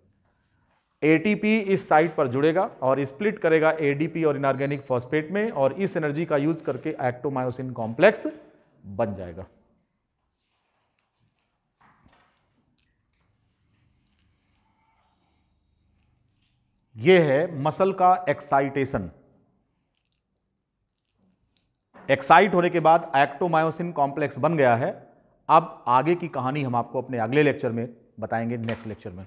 ATP इस साइट पर जुड़ेगा और स्प्लिट करेगा ADP और इनऑर्गेनिक फॉस्फेट में, और इस एनर्जी का यूज करके एक्टोमायोसिन कॉम्प्लेक्स बन जाएगा। यह है मसल का एक्साइटेशन। एक्साइट होने के बाद एक्टोमायोसिन कॉम्प्लेक्स बन गया है। अब आगे की कहानी हम आपको अपने अगले लेक्चर में बताएंगे, नेक्स्ट लेक्चर में,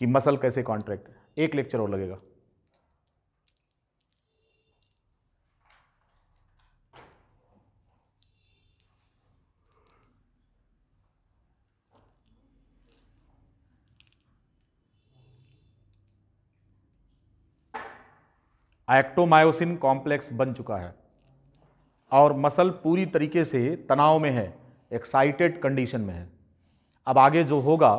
कि मसल कैसे कॉन्ट्रैक्ट। एक लेक्चर और लगेगा। एक्टोमायोसिन कॉम्प्लेक्स बन चुका है और मसल पूरी तरीके से तनाव में है, एक्साइटेड कंडीशन में है। अब आगे जो होगा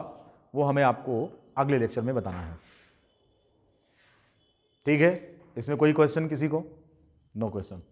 वो हमें आपको अगले लेक्चर में बताना है। ठीक है, इसमें कोई क्वेश्चन किसी को? No question.